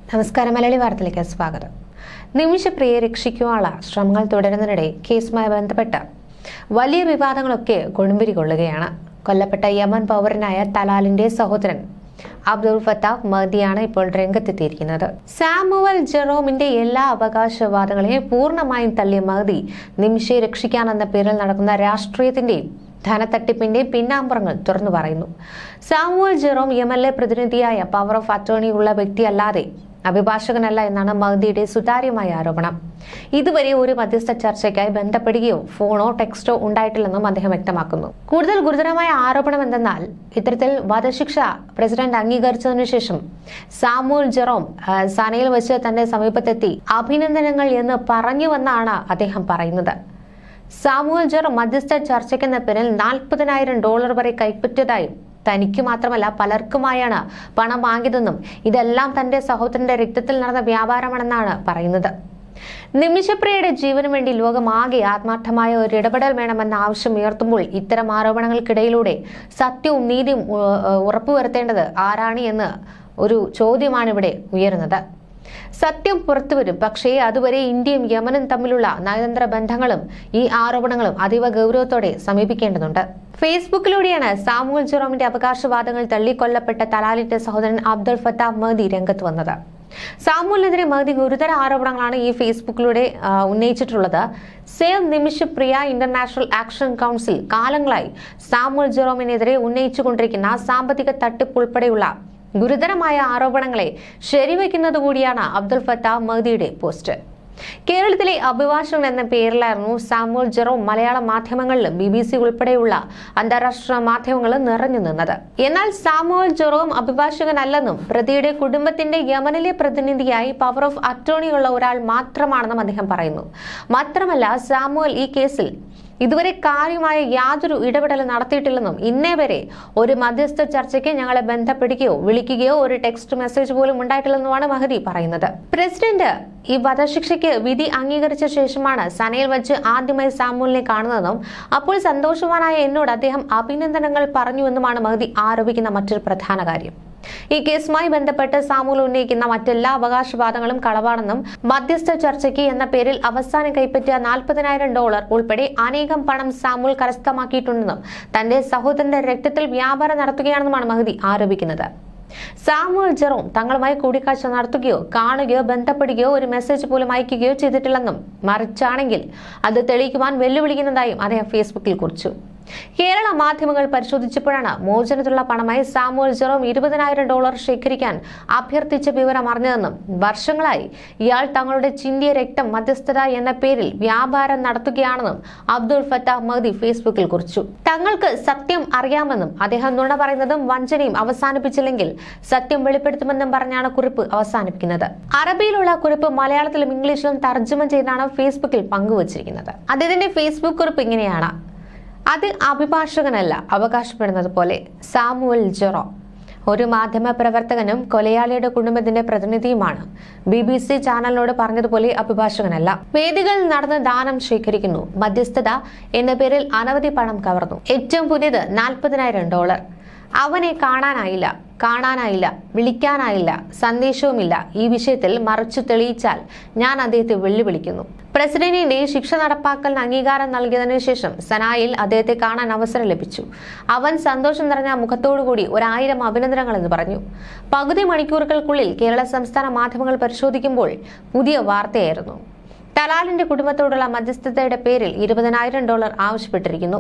നമസ്കാരം. മലയാളി വാർത്തയിലേക്ക് സ്വാഗതം. നിമിഷപ്രിയയെ രക്ഷിക്കുവാനുള്ള ശ്രമങ്ങൾ തുടരുന്നതിനിടെ കേസുമായി ബന്ധപ്പെട്ട വലിയ വിവാദങ്ങളൊക്കെ കൊടുമ്പിരി കൊള്ളുകയാണ്. കൊല്ലപ്പെട്ട യമൻ പൗരനായ തലാലിന്റെ സഹോദരൻ അബ്ദുൾ ഫത്താഹ് മഹ്ദിയാണ് ഇപ്പോൾ രംഗത്തെത്തിയിരിക്കുന്നത്. സാമുവൽ ജെറോമിന്റെ എല്ലാ അവകാശവാദങ്ങളെയും പൂർണ്ണമായും തള്ളിയ മഹ്ദി നിമിഷയെ രക്ഷിക്കാനെന്ന പേരിൽ നടക്കുന്ന രാഷ്ട്രീയത്തിന്റെയും ധനത്തട്ടിപ്പിന്റെ പിന്നാമ്പുറങ്ങൾ തുറന്നു പറയുന്നു. സാമുവൽ ജെറോം യമനിലെ പ്രതിനിധിയായ പവർ ഓഫ് അറ്റോർണി ഉള്ള വ്യക്തിയല്ലാതെ അഭിഭാഷകനല്ല എന്നാണ് മഹ്ദിയുടെ സുതാര്യമായ ആരോപണം. ഇതുവരെ ഒരു മധ്യസ്ഥ ചർച്ചയ്ക്കായി ബന്ധപ്പെടുകയോ ഫോണോ ടെക്സ്റ്റോ ഉണ്ടായിട്ടില്ലെന്നും അദ്ദേഹം വ്യക്തമാക്കുന്നു. കൂടുതൽ ഗുരുതരമായ ആരോപണം എന്തെന്നാൽ ഇത്തരത്തിൽ വധശിക്ഷ പ്രസിഡന്റ് അംഗീകരിച്ചതിനു ശേഷം സാമുവൽ ജെറോം സനയിൽ വെച്ച് തന്റെ സമീപത്തെത്തി അഭിനന്ദനങ്ങൾ എന്ന് പറഞ്ഞുവെന്നാണ് അദ്ദേഹം പറയുന്നത്. സാമുവൽ ജെറോം മധ്യസ്ഥ ചർച്ചയ്ക്കെന്ന പേരിൽ $40,000 വരെ കൈപ്പറ്റിയതായും തനിക്ക് മാത്രമല്ല പലർക്കുമായാണ് പണം വാങ്ങിയതെന്നും ഇതെല്ലാം തന്റെ സഹോദരന്റെ രക്തത്തിൽ നടന്ന വ്യാപാരമാണെന്നാണ് പറയുന്നത്. നിമിഷപ്രിയയുടെ ജീവന് വേണ്ടി ലോകമാകെ ആത്മാർത്ഥമായ ഒരു ഇടപെടൽ വേണമെന്ന ആവശ്യം ഉയർത്തുമ്പോൾ ഇത്തരം ആരോപണങ്ങൾക്കിടയിലൂടെ സത്യവും നീതിയും ഉറപ്പുവരുത്തേണ്ടത് ആരാണ് എന്ന് ഒരു ചോദ്യമാണ് ഇവിടെ ഉയരുന്നത്. സത്യം പുറത്തുവരും, പക്ഷേ അതുവരെ ഇന്ത്യയും യമനും തമ്മിലുള്ള നയതന്ത്ര ബന്ധങ്ങളും ഈ ആരോപണങ്ങളും അതീവ ഗൗരവത്തോടെ സമീപിക്കേണ്ടതുണ്ട്. ഫേസ്ബുക്കിലൂടെയാണ് സാമുവൽ ജെറോമിന്റെ അവകാശവാദങ്ങൾ തള്ളിക്കൊല്ലപ്പെട്ട തലാലിന്റെ സഹോദരൻ അബ്ദുൾ ഫത്താഹ് മഹ്ദി രംഗത്ത് വന്നത്. സാമുവലിനെതിരെ മഹ്ദി ഗുരുതര ആരോപണങ്ങളാണ് ഈ ഫേസ്ബുക്കിലൂടെ ഉന്നയിച്ചിട്ടുള്ളത്. Save Nimishapriya international action council കാലങ്ങളായി സാമുവൽ ജെറോമിനെതിരെ ഉന്നയിച്ചുകൊണ്ടിരിക്കുന്ന സാമ്പത്തിക തട്ടിപ്പ് ഉൾപ്പെടെയുള്ള ഗുരുതരമായ ആരോപണങ്ങളെ ശരിവെക്കുന്നത് കൂടിയാണ് അബ്ദുൾ ഫത്താഹ് മഹ്ദിയുടെ പോസ്റ്റ്. കേരളത്തിലെ അഭിഭാഷകൻ എന്ന പേരിലായിരുന്നു സാമുവൽ ജെറോം മലയാള മാധ്യമങ്ങളിലും BBC ഉൾപ്പെടെയുള്ള അന്താരാഷ്ട്ര മാധ്യമങ്ങളും നിറഞ്ഞു നിന്നത്. എന്നാൽ സാമുവൽ ജെറോം അഭിഭാഷകനല്ലെന്നും പ്രതിയുടെ കുടുംബത്തിന്റെ യമനിലെ പ്രതിനിധിയായി പവർ ഓഫ് അറ്റോർണി ഉള്ള ഒരാൾ മാത്രമാണെന്നും അദ്ദേഹം പറയുന്നു. മാത്രമല്ല, സാമുവൽ ഈ കേസിൽ ഇതുവരെ കാര്യമായ യാതൊരു ഇടപെടലും നടത്തിയിട്ടില്ലെന്നും ഇന്നേ വരെ ഒരു മധ്യസ്ഥ ചർച്ചയ്ക്ക് ഞങ്ങളെ ബന്ധപ്പെടുകയോ വിളിക്കുകയോ ഒരു ടെക്സ്റ്റ് മെസ്സേജ് പോലും ഉണ്ടായിട്ടില്ലെന്നുമാണ് മഹ്ദി പറയുന്നത്. പ്രസിഡന്റ് ഈ വധശിക്ഷയ്ക്ക് വിധി അംഗീകരിച്ച ശേഷമാണ് സനയിൽ വെച്ച് ആദ്യമായി സാമുവലിനെ കാണുന്നതെന്നും അപ്പോൾ സന്തോഷവാനായ എന്നോട് അദ്ദേഹം അഭിനന്ദനങ്ങൾ പറഞ്ഞുവെന്നുമാണ് മഹ്ദി ആരോപിക്കുന്ന മറ്റൊരു പ്രധാന കാര്യം. ഈ കേസുമായി ബന്ധപ്പെട്ട് സാമുവൽ ഉന്നയിക്കുന്ന മറ്റെല്ലാ അവകാശവാദങ്ങളും കളവാണെന്നും മധ്യസ്ഥ ചർച്ചയ്ക്ക് എന്ന പേരിൽ അവസാനം കൈപ്പറ്റിയ $40,000 ഉൾപ്പെടെ അനേകം പണം സാമുവൽ കരസ്ഥമാക്കിയിട്ടുണ്ടെന്നും തന്റെ സഹോദരന്റെ രക്തത്തിൽ വ്യാപാരം നടത്തുകയാണെന്നുമാണ് മഹ്ദി ആരോപിക്കുന്നത്. സാമുവൽ ജെറോം തങ്ങളുമായി കൂടിക്കാഴ്ച നടത്തുകയോ കാണുകയോ ബന്ധപ്പെടുകയോ ഒരു മെസ്സേജ് പോലും അയക്കുകയോ ചെയ്തിട്ടില്ലെന്നും മറിച്ചാണെങ്കിൽ അത് തെളിയിക്കുവാൻ വെല്ലുവിളിക്കുന്നതായും അദ്ദേഹം ഫേസ്ബുക്കിൽ കുറിച്ചു. കേരള മാധ്യമങ്ങൾ പരിശോധിച്ചപ്പോഴാണ് മോചനത്തിലുള്ള പണമായി സാമുവൽ ജെറോം $20,000 ശേഖരിക്കാൻ അഭ്യർത്ഥിച്ച വിവരം അറിഞ്ഞതെന്നും വർഷങ്ങളായി ഇയാൾ തങ്ങളുടെ ചിന്തിയ രക്തം മധ്യസ്ഥത എന്ന പേരിൽ വ്യാപാരം നടത്തുകയാണെന്നും അബ്ദുൾ ഫത്താഹ് മഹ്ദി ഫേസ്ബുക്കിൽ കുറിച്ചു. തങ്ങൾക്ക് സത്യം അറിയാമെന്നും അദ്ദേഹം നുണ പറയുന്നതും വഞ്ചനയും അവസാനിപ്പിച്ചില്ലെങ്കിൽ സത്യം വെളിപ്പെടുത്തുമെന്നും പറഞ്ഞാണ് കുറിപ്പ് അവസാനിപ്പിക്കുന്നത്. അറബിയിലുള്ള കുറിപ്പ് മലയാളത്തിലും ഇംഗ്ലീഷിലും തർജ്ജമ ചെയ്താണ് ഫേസ്ബുക്കിൽ പങ്കുവച്ചിരിക്കുന്നത്. അദ്ദേഹത്തിന്റെ ഫേസ്ബുക്ക് കുറിപ്പ് ഇങ്ങനെയാണ്: അത് അഭിഭാഷകനല്ല, അവകാശപ്പെടുന്നത് പോലെ സാമുവൽ ജെറോം ഒരു മാധ്യമ പ്രവർത്തകനും കൊലയാളിയുടെ കുടുംബത്തിന്റെ പ്രതിനിധിയുമാണ്. BBC ചാനലിനോട് പറഞ്ഞതുപോലെ അഭിഭാഷകനല്ല. വേദികൾ നടന്ന് ദാനം ശേഖരിക്കുന്നു, മധ്യസ്ഥത എന്ന പേരിൽ അനവധി പണം കവർന്നു. ഏറ്റവും പുതിയത് $40,000. അവനെ കാണാനായില്ല, വിളിക്കാനായില്ല, സന്ദേശവുമില്ല. ഈ വിഷയത്തിൽ മറിച്ചു തെളിയിച്ചാൽ ഞാൻ അദ്ദേഹത്തെ വെല്ലുവിളിക്കുന്നു. പ്രസിഡന്റിന്റെ ശിക്ഷ നടപ്പാക്കലിന് അംഗീകാരം നൽകിയതിനു ശേഷം സനായിൽ അദ്ദേഹത്തെ കാണാൻ അവസരം ലഭിച്ചു. അവൻ സന്തോഷം നിറഞ്ഞ മുഖത്തോടുകൂടി 1000 അഭിനന്ദനങ്ങൾ എന്ന് പറഞ്ഞു. പകുതി മണിക്കൂറുകൾക്കുള്ളിൽ കേരള സംസ്ഥാന മാധ്യമങ്ങൾ പരിശോധിക്കുമ്പോൾ പുതിയ വാർത്തയായിരുന്നു. തലാലിന്റെ കുടുംബത്തോടുള്ള മധ്യസ്ഥതയുടെ പേരിൽ $20,000 ആവശ്യപ്പെട്ടിരിക്കുന്നു.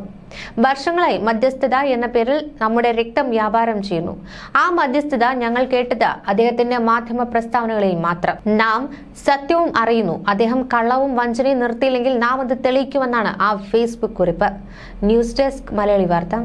വർഷങ്ങളായി മധ്യസ്ഥത എന്ന പേരിൽ നമ്മുടെ രക്തം വ്യാപാരം ചെയ്യുന്നു. ആ മധ്യസ്ഥത ഞങ്ങൾ കേട്ടത് അദ്ദേഹത്തിന്റെ മാധ്യമ പ്രസ്താവനകളിൽ മാത്രം. നാം സത്യവും അറിയുന്നു. അദ്ദേഹം കള്ളവും വഞ്ചനയും നിർത്തിയില്ലെങ്കിൽ നാം അത് തെളിയിക്കുമെന്നാണ് ആ ഫേസ്ബുക്ക് കുറിപ്പ്. ന്യൂസ് ഡെസ്ക് മലയാളി വാർത്ത.